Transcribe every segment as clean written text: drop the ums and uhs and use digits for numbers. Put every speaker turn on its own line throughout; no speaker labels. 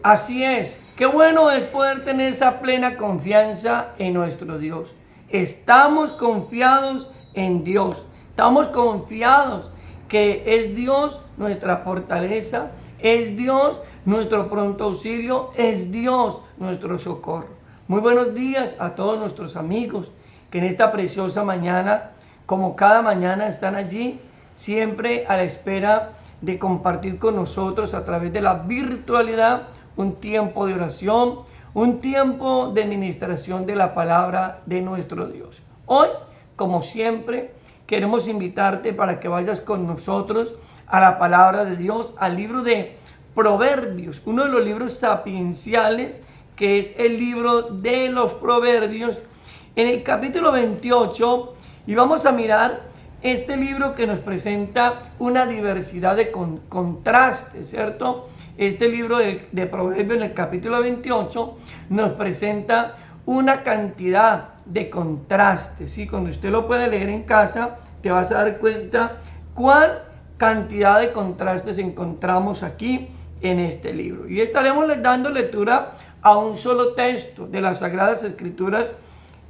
Así es, qué bueno es poder tener esa plena confianza en nuestro Dios. Estamos confiados en Dios, estamos confiados que es Dios nuestra fortaleza, es Dios nuestro pronto auxilio, es Dios nuestro socorro. Muy buenos días a todos nuestros amigos que en esta preciosa mañana, como cada mañana, están allí, siempre a la espera de compartir con nosotros a través de la virtualidad un tiempo de oración, un tiempo de ministración de la palabra de nuestro Dios. Hoy, como siempre, queremos invitarte para que vayas con nosotros a la palabra de Dios, al libro de Proverbios, uno de los libros sapienciales, que es el libro de los Proverbios, en el capítulo 28, y vamos a mirar este libro que nos presenta una diversidad de contrastes, ¿cierto? Este libro de Proverbios en el capítulo 28 nos presenta una cantidad de contrastes, ¿sí? Cuando usted lo puede leer en casa, te vas a dar cuenta cuál cantidad de contrastes encontramos aquí en este libro. Y estaremos dando lectura a un solo texto de las Sagradas Escrituras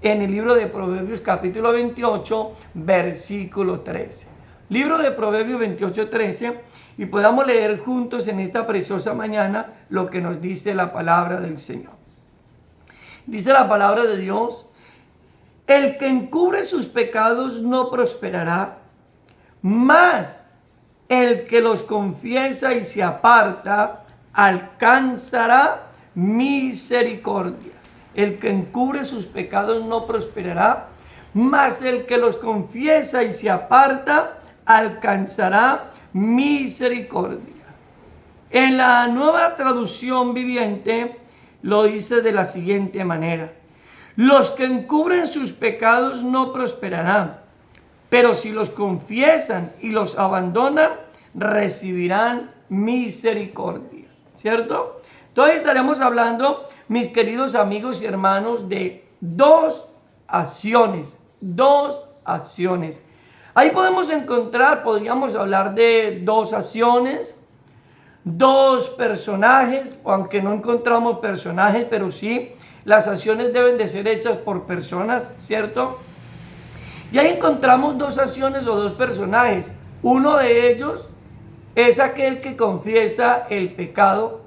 en el libro de Proverbios capítulo 28, versículo 13. Libro de Proverbios 28, 13, y podamos leer juntos en esta preciosa mañana lo que nos dice la palabra del Señor. Dice la palabra de Dios: el que encubre sus pecados no prosperará, mas el que los confiesa y se aparta alcanzará misericordia. El que encubre sus pecados no prosperará, mas el que los confiesa y se aparta alcanzará misericordia. En la Nueva Traducción Viviente lo dice de la siguiente manera: los que encubren sus pecados no prosperarán, pero si los confiesan y los abandonan, recibirán misericordia. ¿Cierto? Entonces estaremos hablando, mis queridos amigos y hermanos, de dos acciones. Ahí podríamos hablar de dos acciones, dos personajes, aunque no encontramos personajes, pero sí, las acciones deben de ser hechas por personas, ¿cierto? Y ahí encontramos dos acciones o dos personajes. Uno de ellos es aquel que confiesa el pecado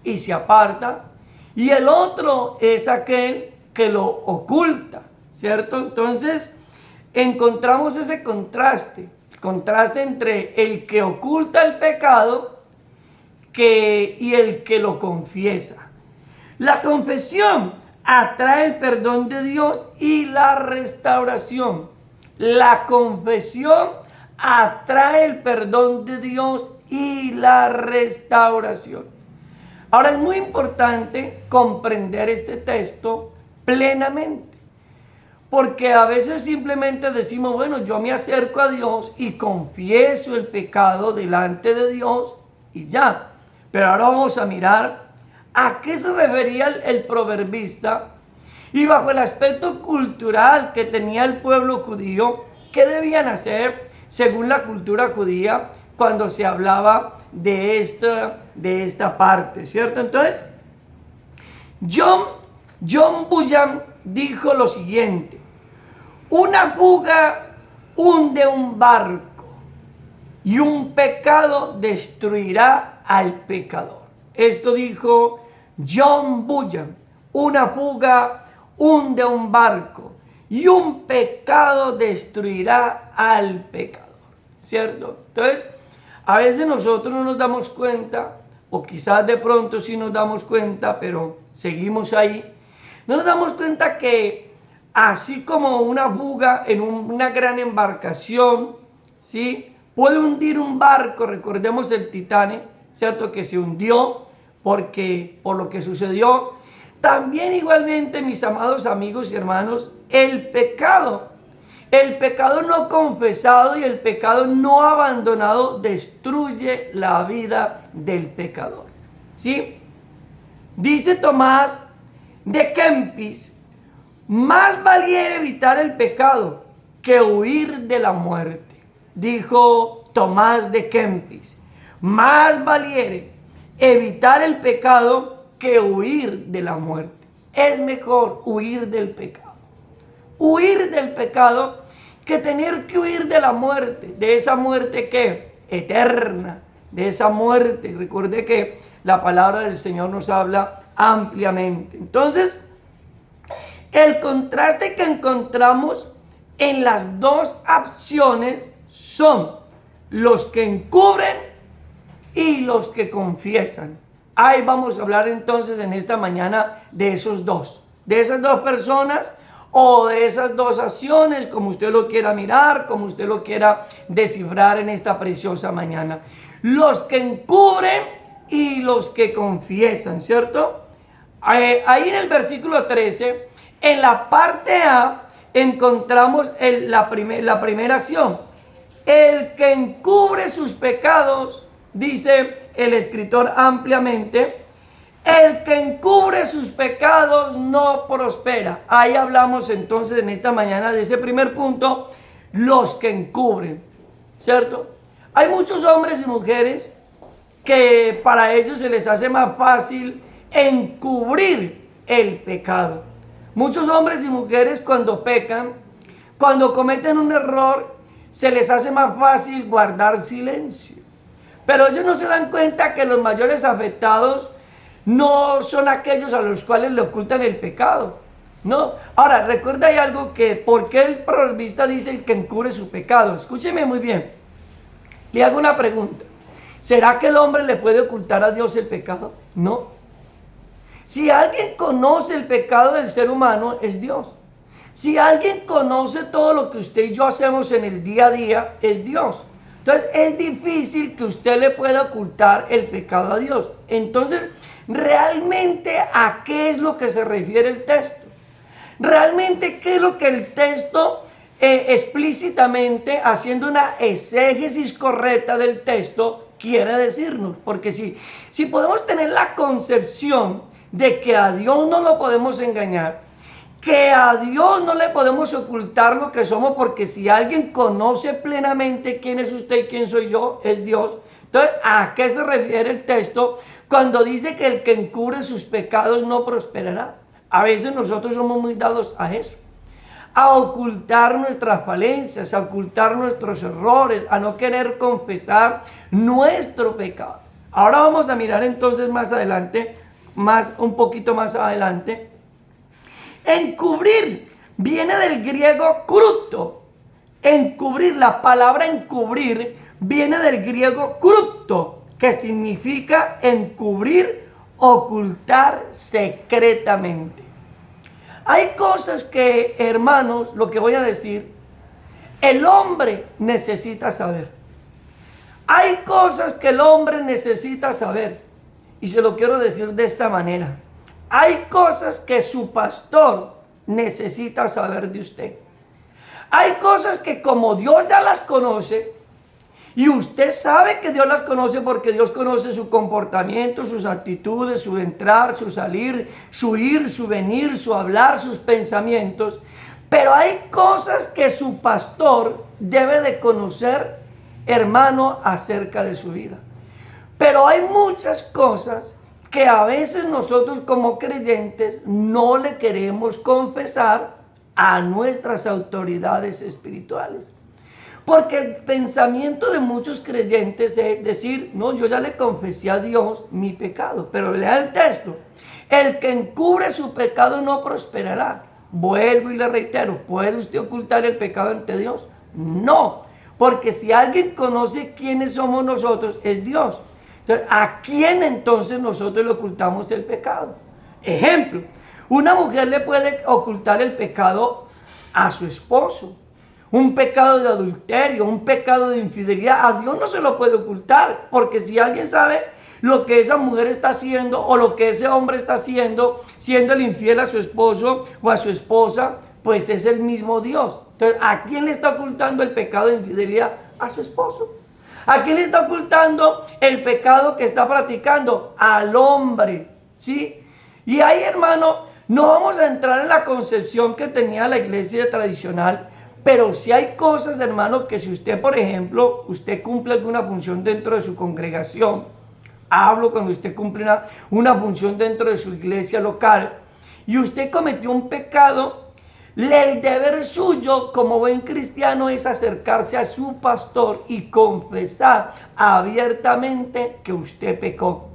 y se aparta, y el otro es aquel que lo oculta, ¿cierto? Entonces encontramos ese contraste entre el que oculta el pecado y el que lo confiesa. La confesión atrae el perdón de Dios y la restauración. La confesión atrae el perdón de Dios y la restauración. Ahora es muy importante comprender este texto plenamente, porque a veces simplemente decimos, bueno, yo me acerco a Dios y confieso el pecado delante de Dios y ya. Pero ahora vamos a mirar a qué se refería el proverbista y bajo el aspecto cultural que tenía el pueblo judío, qué debían hacer según la cultura judía cuando se hablaba de esta parte, ¿cierto? Entonces, John Bunyan dijo lo siguiente: una fuga hunde un barco y un pecado destruirá al pecador. Esto dijo John Bunyan: una fuga hunde un barco y un pecado destruirá al pecador, ¿cierto? Entonces, a veces nosotros no nos damos cuenta, o quizás de pronto sí nos damos cuenta, pero seguimos ahí. No nos damos cuenta que así como una fuga en una gran embarcación, ¿sí?, puede hundir un barco. Recordemos el Titanic, ¿cierto?, que se hundió por lo que sucedió. También igualmente, mis amados amigos y hermanos, el pecado no confesado y el pecado no abandonado destruye la vida del pecador, ¿sí? Dice Tomás de Kempis: más valiera evitar el pecado que huir de la muerte. Dijo Tomás de Kempis: más valiera evitar el pecado que huir de la muerte. Es mejor huir del pecado. Huir del pecado que tener que huir de la muerte. De esa muerte que eterna. De esa muerte. Recuerde que la palabra del Señor nos habla ampliamente. Entonces, el contraste que encontramos en las dos opciones son los que encubren y los que confiesan. Ahí vamos a hablar entonces en esta mañana de esos dos, de esas dos personas o de esas dos acciones, como usted lo quiera mirar, como usted lo quiera descifrar en esta preciosa mañana. Los que encubren y los que confiesan, ¿cierto? Ahí en el versículo 13, en la parte A, encontramos la primera acción. El que encubre sus pecados, dice el escritor ampliamente, el que encubre sus pecados no prospera. Ahí hablamos entonces en esta mañana de ese primer punto, los que encubren, ¿cierto? Hay muchos hombres y mujeres que para ellos se les hace más fácil encubrir el pecado. Muchos hombres y mujeres cuando pecan, cuando cometen un error, se les hace más fácil guardar silencio. Pero ellos no se dan cuenta que los mayores afectados no son aquellos a los cuales le ocultan el pecado. No. Ahora, recuerda hay algo que, ¿por qué el proverbista dice el que encubre su pecado? Escúcheme muy bien. Le hago una pregunta. ¿Será que el hombre le puede ocultar a Dios el pecado? No. Si alguien conoce el pecado del ser humano, es Dios. Si alguien conoce todo lo que usted y yo hacemos en el día a día, es Dios. Entonces es difícil que usted le pueda ocultar el pecado a Dios. Entonces, ¿realmente a qué es lo que se refiere el texto? ¿Realmente qué es lo que el texto explícitamente, haciendo una exégesis correcta del texto, quiere decirnos? Porque si podemos tener la concepción de que a Dios no lo podemos engañar, que a Dios no le podemos ocultar lo que somos, porque si alguien conoce plenamente quién es usted y quién soy yo, es Dios. Entonces, ¿a qué se refiere el texto cuando dice que el que encubre sus pecados no prosperará? A veces nosotros somos muy dados a eso, a ocultar nuestras falencias, a ocultar nuestros errores, a no querer confesar nuestro pecado. Ahora vamos a mirar entonces más adelante, un poquito más adelante. Encubrir viene del griego krupto. Encubrir, la palabra encubrir viene del griego krupto, que significa encubrir, ocultar secretamente. Hay cosas que, hermanos, lo que voy a decir, el hombre necesita saber. Hay cosas que el hombre necesita saber. Y se lo quiero decir de esta manera. Hay cosas que su pastor necesita saber de usted. Hay cosas que como Dios ya las conoce, y usted sabe que Dios las conoce porque Dios conoce su comportamiento, sus actitudes, su entrar, su salir, su ir, su venir, su hablar, sus pensamientos. Pero hay cosas que su pastor debe de conocer, hermano, acerca de su vida. Pero hay muchas cosas que a veces nosotros como creyentes no le queremos confesar a nuestras autoridades espirituales. Porque el pensamiento de muchos creyentes es decir, no, yo ya le confesé a Dios mi pecado. Pero lea el texto. El que encubre su pecado no prosperará. Vuelvo y le reitero, ¿puede usted ocultar el pecado ante Dios? No, porque si alguien conoce quiénes somos nosotros, es Dios. Entonces, ¿a quién entonces nosotros le ocultamos el pecado? Ejemplo, una mujer le puede ocultar el pecado a su esposo. Un pecado de adulterio, un pecado de infidelidad, a Dios no se lo puede ocultar, porque si alguien sabe lo que esa mujer está haciendo o lo que ese hombre está haciendo, siendo el infiel a su esposo o a su esposa, pues es el mismo Dios. Entonces, ¿a quién le está ocultando el pecado de infidelidad? A su esposo. ¿A quién le está ocultando el pecado que está practicando? Al hombre, ¿sí? Y ahí, hermano, no vamos a entrar en la concepción que tenía la iglesia tradicional. Pero si hay cosas, hermano, que si usted, por ejemplo, usted cumple alguna función dentro de su congregación, hablo cuando usted cumple una función dentro de su iglesia local y usted cometió un pecado, el deber suyo como buen cristiano es acercarse a su pastor y confesar abiertamente que usted pecó.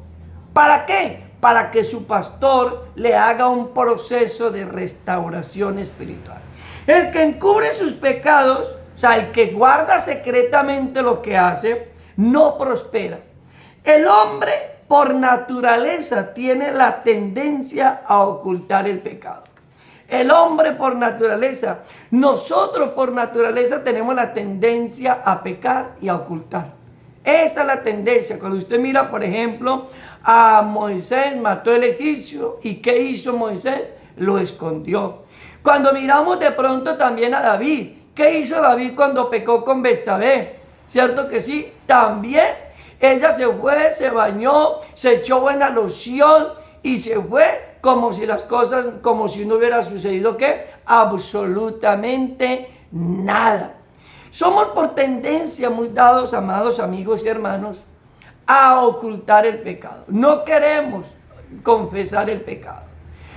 ¿Para qué? Para que su pastor le haga un proceso de restauración espiritual. El que encubre sus pecados, o sea, el que guarda secretamente lo que hace, no prospera. El hombre por naturaleza tiene la tendencia a ocultar el pecado. El hombre por naturaleza, nosotros por naturaleza tenemos la tendencia a pecar y a ocultar. Esa es la tendencia. Cuando usted mira, por ejemplo, a Moisés, mató el egipcio, ¿y qué hizo Moisés? Lo escondió. Cuando miramos de pronto también a David, ¿qué hizo David cuando pecó con Betsabé? ¿Cierto que sí? También ella se fue, se bañó, se echó buena loción y se fue como si las cosas, como si no hubiera sucedido, ¿qué? Absolutamente nada. Somos por tendencia muy dados, amados amigos y hermanos, a ocultar el pecado. No queremos confesar el pecado.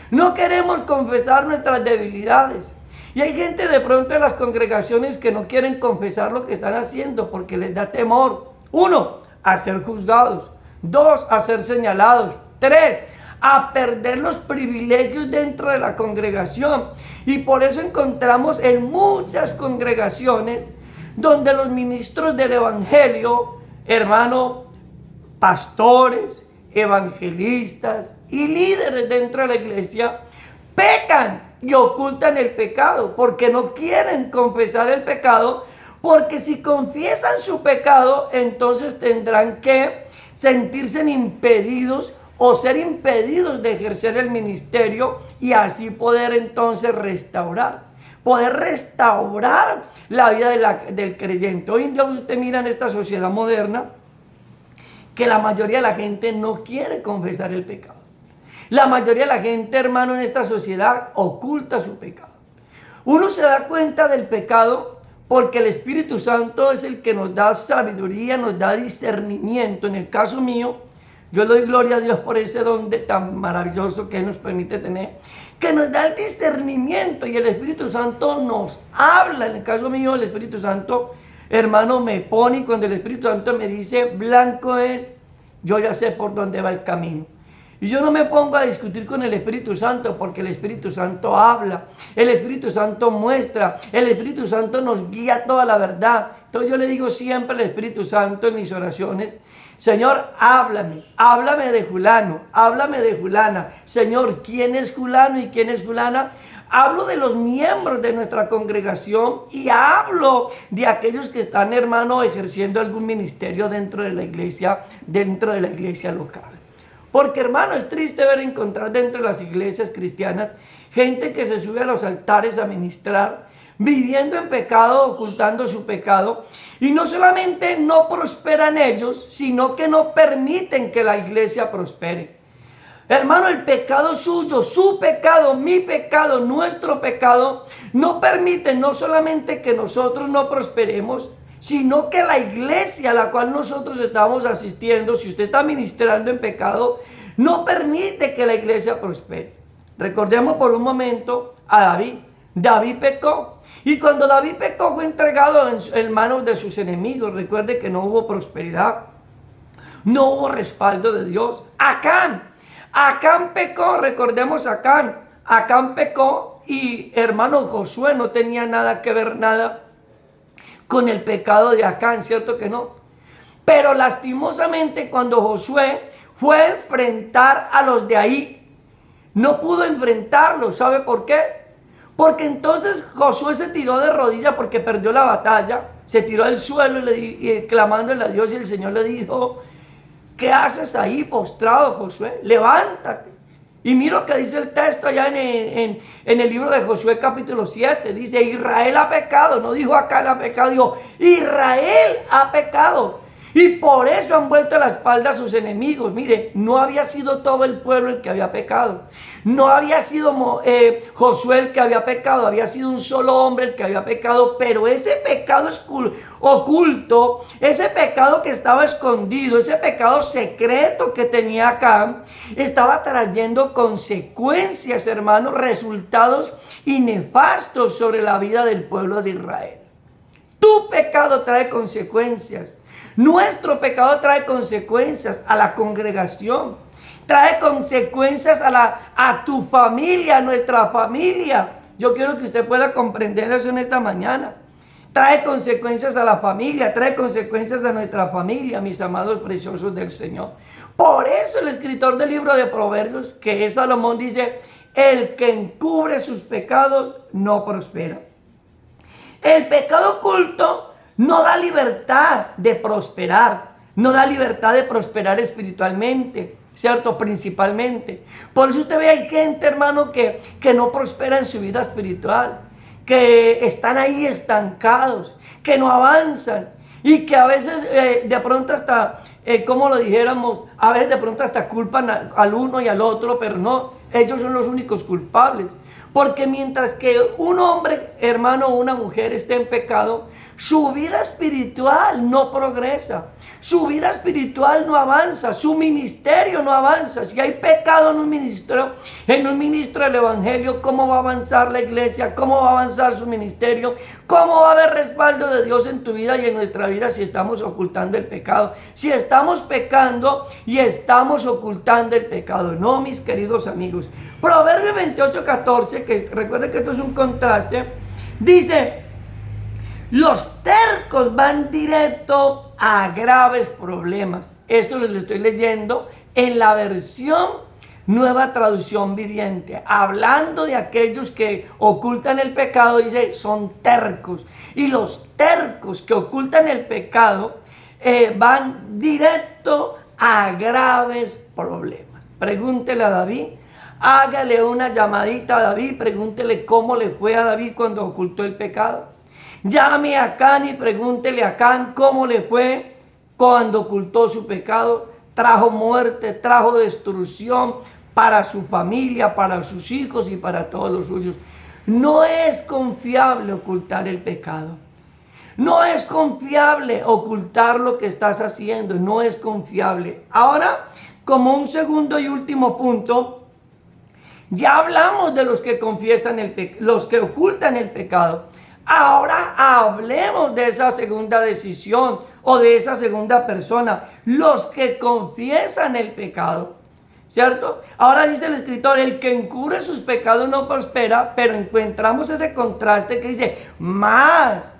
No queremos confesar nuestras debilidades. Y hay gente de pronto en las congregaciones que no quieren confesar lo que están haciendo porque les da temor. 1, a ser juzgados. 2, a ser señalados. 3, a perder los privilegios dentro de la congregación. Y por eso encontramos en muchas congregaciones donde los ministros del evangelio, hermano, pastores, evangelistas y líderes dentro de la iglesia pecan y ocultan el pecado porque no quieren confesar el pecado, porque si confiesan su pecado entonces tendrán que sentirse impedidos o ser impedidos de ejercer el ministerio y así poder entonces restaurar la vida del creyente. Hoy en día usted mira en esta sociedad moderna que la mayoría de la gente no quiere confesar el pecado. La mayoría de la gente, hermano, en esta sociedad oculta su pecado. Uno se da cuenta del pecado porque el Espíritu Santo es el que nos da sabiduría, nos da discernimiento. En el caso mío, yo le doy gloria a Dios por ese don tan maravilloso que nos permite tener, que nos da el discernimiento y el Espíritu Santo nos habla. En el caso mío, el Espíritu Santo, hermano, me pone y cuando el Espíritu Santo me dice blanco es, yo ya sé por dónde va el camino. Y yo no me pongo a discutir con el Espíritu Santo porque el Espíritu Santo habla, el Espíritu Santo muestra, el Espíritu Santo nos guía toda la verdad. Entonces yo le digo siempre al Espíritu Santo en mis oraciones, Señor, háblame de fulano, háblame de fulana. Señor, ¿quién es fulano y quién es fulana? Hablo de los miembros de nuestra congregación y hablo de aquellos que están, hermano, ejerciendo algún ministerio dentro de la iglesia local. Porque, hermano, es triste encontrar dentro de las iglesias cristianas gente que se sube a los altares a ministrar, viviendo en pecado, ocultando su pecado, y no solamente no prosperan ellos, sino que no permiten que la iglesia prospere. Hermano, el pecado suyo, su pecado, mi pecado, nuestro pecado, no permite no solamente que nosotros no prosperemos, sino que la iglesia a la cual nosotros estamos asistiendo, si usted está ministrando en pecado, no permite que la iglesia prospere. Recordemos por un momento a David. David pecó. Y cuando David pecó fue entregado en manos de sus enemigos. Recuerde que no hubo prosperidad. No hubo respaldo de Dios. Acán pecó, recordemos a Acán. Acán pecó y hermano Josué no tenía nada que ver con el pecado de Acán, ¿cierto que no? Pero lastimosamente cuando Josué fue a enfrentar a los de ahí, no pudo enfrentarlos. ¿Sabe por qué? Porque entonces Josué se tiró de rodillas porque perdió la batalla, se tiró al suelo y clamándole a Dios y el Señor le dijo, ¿qué haces ahí postrado, Josué? Levántate. Y mira lo que dice el texto allá en el libro de Josué capítulo 7. Dice, Israel ha pecado. No dijo Acán ha pecado, dijo, Israel ha pecado. Y por eso han vuelto la espalda a sus enemigos. Mire, no había sido todo el pueblo el que había pecado. No había sido Josué el que había pecado. Había sido un solo hombre el que había pecado. Pero ese pecado oculto, ese pecado que estaba escondido, ese pecado secreto que tenía acá, estaba trayendo consecuencias, hermanos, resultados nefastos sobre la vida del pueblo de Israel. Tu pecado trae consecuencias. Nuestro pecado trae consecuencias a la congregación. Trae consecuencias a tu familia, a nuestra familia. Yo quiero que usted pueda comprender eso en esta mañana. Trae consecuencias a la familia, trae consecuencias a nuestra familia, mis amados preciosos del Señor. Por eso el escritor del libro de Proverbios, que es Salomón, dice: el que encubre sus pecados no prospera. El pecado oculto no da libertad de prosperar, no da libertad de prosperar espiritualmente, ¿cierto? Principalmente. Por eso usted ve, hay gente, hermano, que no prospera en su vida espiritual, que están ahí estancados, que no avanzan y que a veces de pronto hasta, como lo dijéramos, a veces de pronto hasta culpan al uno y al otro, pero no, ellos son los únicos culpables. Porque mientras que un hombre, hermano, o una mujer esté en pecado, su vida espiritual no progresa, su vida espiritual no avanza, su ministerio no avanza. Si hay pecado en un ministro del evangelio, ¿cómo va a avanzar la iglesia? ¿Cómo va a avanzar su ministerio? ¿Cómo va a haber respaldo de Dios en tu vida y en nuestra vida si estamos ocultando el pecado? Si estamos pecando y estamos ocultando el pecado. No, mis queridos amigos. Proverbio 28:14, que recuerden que esto es un contraste, dice: los tercos van directo a graves problemas. Esto lo estoy leyendo en la versión Nueva Traducción Viviente. Hablando de aquellos que ocultan el pecado, dice, son tercos. Y los tercos que ocultan el pecado van directo a graves problemas. Pregúntele a David. Hágale una llamadita a David, pregúntele cómo le fue a David cuando ocultó el pecado. Llame a Can y pregúntele a Can cómo le fue cuando ocultó su pecado. Trajo muerte, trajo destrucción para su familia, para sus hijos y para todos los suyos. No es confiable ocultar el pecado. No es confiable ocultar lo que estás haciendo. No es confiable. Ahora, como un segundo y último punto, ya hablamos de los que confiesan los que ocultan el pecado. Ahora hablemos de esa segunda decisión o de esa segunda persona, los que confiesan el pecado, ¿cierto? Ahora dice el escritor: el que encubre sus pecados no prospera, pero encontramos ese contraste que dice: más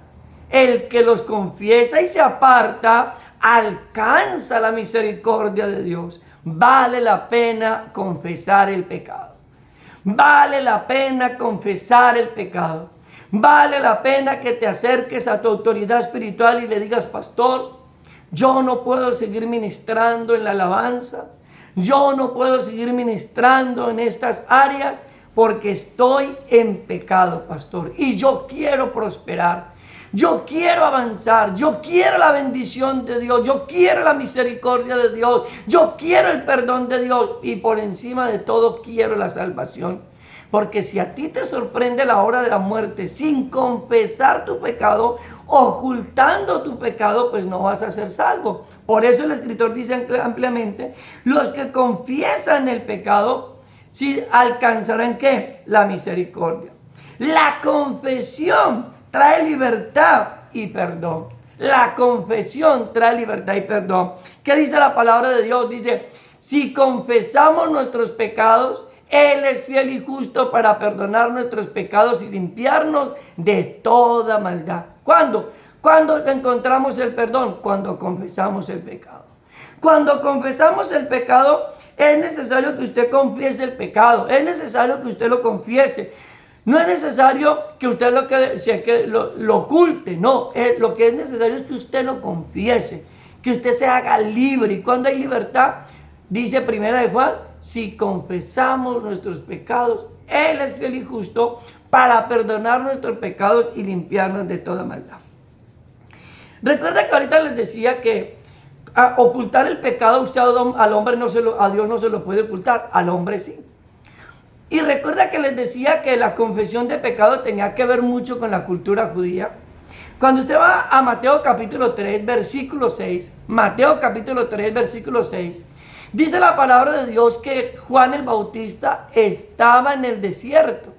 el que los confiesa y se aparta alcanza la misericordia de Dios. Vale la pena confesar el pecado. Vale la pena confesar el pecado. Vale la pena que te acerques a tu autoridad espiritual y le digas: pastor, yo no puedo seguir ministrando en la alabanza. Yo no puedo seguir ministrando en estas áreas porque estoy en pecado, pastor. Y yo quiero prosperar. Yo quiero avanzar, yo quiero la bendición de Dios, yo quiero la misericordia de Dios, yo quiero el perdón de Dios y por encima de todo quiero la salvación. Porque si a ti te sorprende la hora de la muerte sin confesar tu pecado, ocultando tu pecado, pues no vas a ser salvo. Por eso el escritor dice ampliamente: los que confiesan el pecado, ¿sí alcanzarán qué? La misericordia. La confesión trae libertad y perdón. La confesión trae libertad y perdón. ¿Qué dice la palabra de Dios? Dice: si confesamos nuestros pecados, Él es fiel y justo para perdonar nuestros pecados y limpiarnos de toda maldad. ¿Cuándo? ¿Cuándo encontramos el perdón? Cuando confesamos el pecado. Cuando confesamos el pecado, es necesario que usted confiese el pecado. Es necesario que usted lo confiese. No es necesario que usted lo oculte, no. Lo que es necesario es que usted lo confiese, que usted se haga libre. Y cuando hay libertad, dice Primera de Juan: si confesamos nuestros pecados, Él es fiel y justo para perdonar nuestros pecados y limpiarnos de toda maldad. Recuerda que ahorita les decía que ocultar el pecado, usted al hombre a Dios no se lo puede ocultar, al hombre sí. Y recuerda que les decía que la confesión de pecado tenía que ver mucho con la cultura judía. Cuando usted va a Mateo capítulo 3, versículo 6, Mateo capítulo 3, versículo 6, dice la palabra de Dios que Juan el Bautista estaba en el desierto,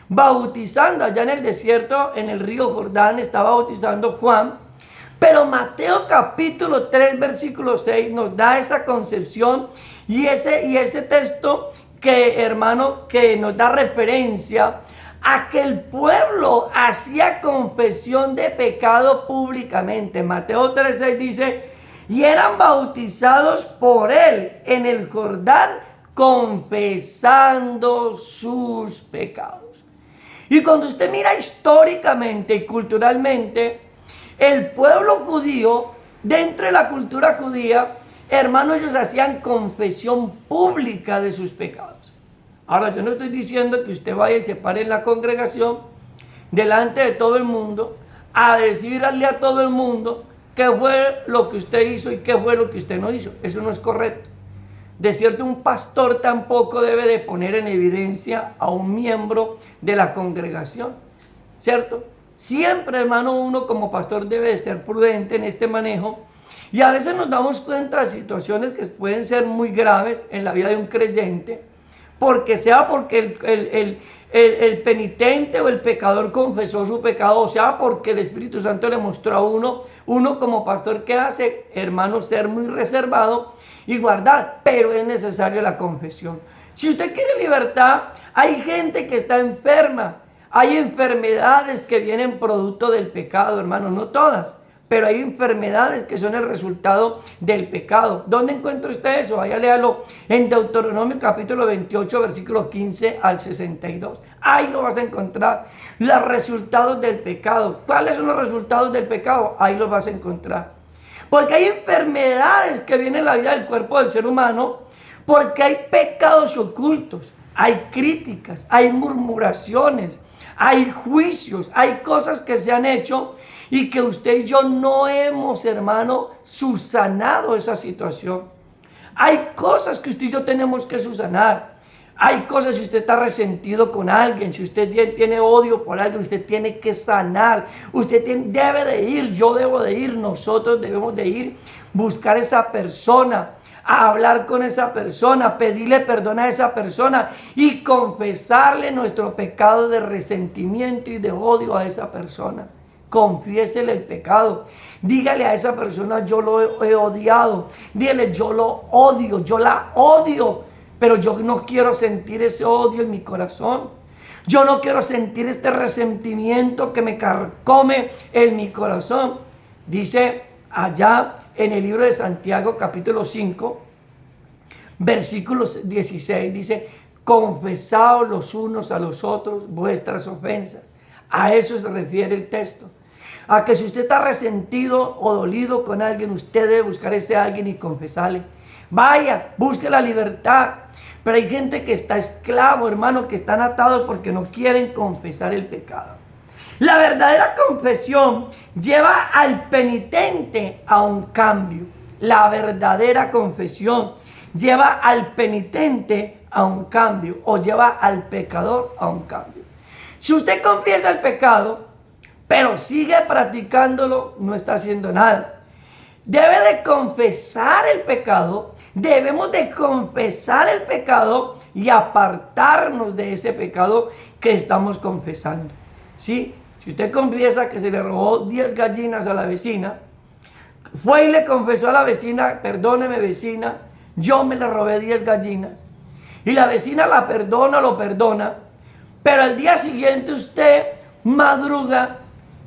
bautizando allá en el desierto, en el río Jordán, estaba bautizando Juan. Pero Mateo capítulo 3, versículo 6 nos da esa concepción y ese texto que, hermano, que nos da referencia a que el pueblo hacía confesión de pecado públicamente. Mateo 3:6 dice, y eran bautizados por él en el Jordán, confesando sus pecados. Y cuando usted mira históricamente y culturalmente, el pueblo judío, dentro de la cultura judía, hermanos, ellos hacían confesión pública de sus pecados. Ahora, yo no estoy diciendo que usted vaya y se pare en la congregación delante de todo el mundo a decirle a todo el mundo qué fue lo que usted hizo y qué fue lo que usted no hizo. Eso no es correcto. De cierto, un pastor tampoco debe de poner en evidencia a un miembro de la congregación, ¿cierto? Siempre, hermano, uno como pastor debe de ser prudente en este manejo. Y a veces nos damos cuenta de situaciones que pueden ser muy graves en la vida de un creyente, porque el penitente o el pecador confesó su pecado, o sea, porque el Espíritu Santo le mostró a uno como pastor que hace, hermano, ser muy reservado y guardar, pero es necesaria la confesión. Si usted quiere libertad, hay gente que está enferma, hay enfermedades que vienen producto del pecado, hermano, no todas, pero hay enfermedades que son el resultado del pecado. ¿Dónde encuentra usted eso? Vaya, léalo en Deuteronomio capítulo 28, versículos 15 al 62. Ahí lo vas a encontrar, los resultados del pecado. ¿Cuáles son los resultados del pecado? Ahí los vas a encontrar. Porque hay enfermedades que vienen en la vida del cuerpo del ser humano, porque hay pecados ocultos, hay críticas, hay murmuraciones, hay juicios, hay cosas que se han hecho y que usted y yo no hemos, hermano, subsanado esa situación. Hay cosas que usted y yo tenemos que subsanar. Hay cosas, si usted está resentido con alguien, si usted tiene odio por alguien, usted tiene que sanar. Usted debe de ir, yo debo de ir, nosotros debemos de ir, buscar esa persona, a hablar con esa persona, pedirle perdón a esa persona y confesarle nuestro pecado de resentimiento y de odio a esa persona. Confiésele el pecado. Dígale a esa persona, yo lo he odiado. Dígale, yo lo odio, yo la odio. Pero yo no quiero sentir ese odio en mi corazón. Yo no quiero sentir este resentimiento que me carcome en mi corazón. Dice allá en el libro de Santiago, capítulo 5, versículo 16, dice, confesaos los unos a los otros vuestras ofensas. A eso se refiere el texto. A que si usted está resentido o dolido con alguien, usted debe buscar a ese alguien y confesarle. Vaya, busque la libertad. Pero hay gente que está esclavo, hermano, que están atados porque no quieren confesar el pecado. La verdadera confesión lleva al penitente a un cambio. La verdadera confesión lleva al penitente a un cambio o lleva al pecador a un cambio. Si usted confiesa el pecado, pero sigue practicándolo, no está haciendo nada. Debe de confesar el pecado, debemos de confesar el pecado y apartarnos de ese pecado que estamos confesando. ¿Sí? Si usted confiesa que se le robó 10 gallinas a la vecina, fue y le confesó a la vecina, perdóneme vecina, yo me le robé 10 gallinas. Y la vecina la perdona, lo perdona, pero al día siguiente usted madruga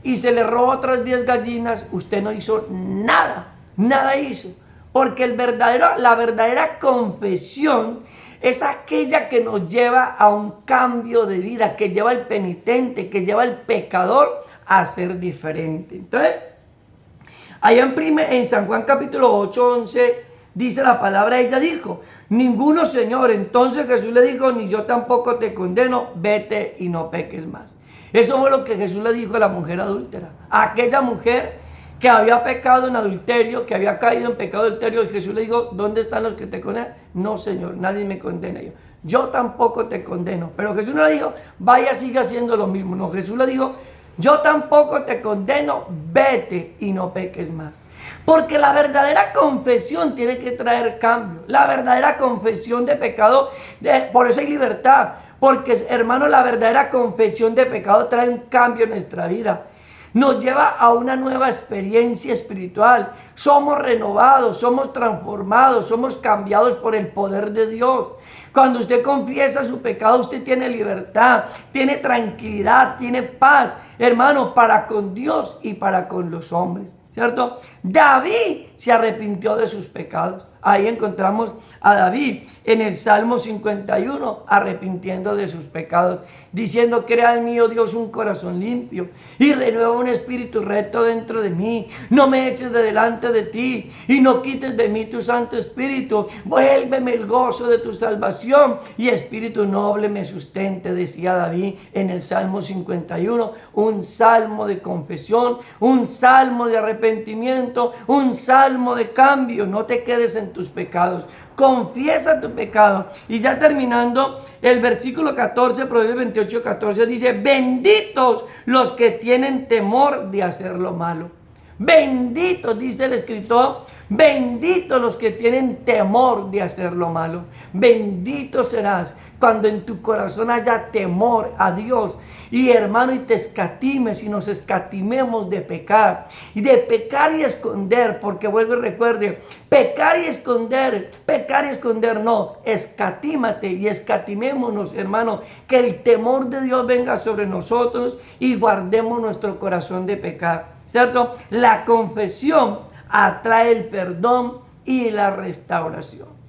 y se le roba otras 10 gallinas, usted no hizo nada, nada hizo. Porque la verdadera confesión es aquella que nos lleva a un cambio de vida, que lleva al penitente, que lleva al pecador a ser diferente. Entonces, allá en San Juan capítulo 8, 11, dice la palabra, ella dijo, ninguno, Señor. Entonces Jesús le dijo, ni yo tampoco te condeno, vete y no peques más. Eso fue lo que Jesús le dijo a la mujer adúltera, a aquella mujer que había pecado en adulterio, que había caído en pecado adulterio, y Jesús le dijo, ¿dónde están los que te condenan? No, Señor, nadie me condena. Yo tampoco te condeno. Pero Jesús no le dijo, vaya, siga haciendo lo mismo. No, Jesús le dijo, yo tampoco te condeno, vete y no peques más. Porque la verdadera confesión tiene que traer cambio. La verdadera confesión de pecado, por eso hay libertad. Porque, hermano, la verdadera confesión de pecado trae un cambio en nuestra vida. Nos lleva a una nueva experiencia espiritual. Somos renovados, somos transformados, somos cambiados por el poder de Dios. Cuando usted confiesa su pecado, usted tiene libertad, tiene tranquilidad, tiene paz, hermano, para con Dios y para con los hombres, ¿cierto? David se arrepintió de sus pecados. Ahí encontramos a David en el Salmo 51 arrepintiendo de sus pecados, diciendo, crea en mí, oh Dios, un corazón limpio y renueva un espíritu recto dentro de mí. No me eches de delante de ti y no quites de mí tu Santo Espíritu. Vuélveme el gozo de tu salvación y espíritu noble me sustente, decía David en el Salmo 51. Un salmo de confesión, un salmo de arrepentimiento, un salmo de cambio. No te quedes en tus pecados, confiesa tu pecado. Y ya terminando, el versículo 14, Proverbios 28, 14 dice, benditos los que tienen temor de hacer lo malo. Benditos, dice el escritor, benditos los que tienen temor de hacer lo malo. Bendito serás cuando en tu corazón haya temor a Dios. Y hermano, y te escatimes y nos escatimemos de pecar. Y de pecar y esconder, porque vuelve y recuerde, pecar y esconder no, escatímate y escatimémonos, hermano, que el temor de Dios venga sobre nosotros y guardemos nuestro corazón de pecar, ¿cierto? La confesión atrae el perdón y la restauración.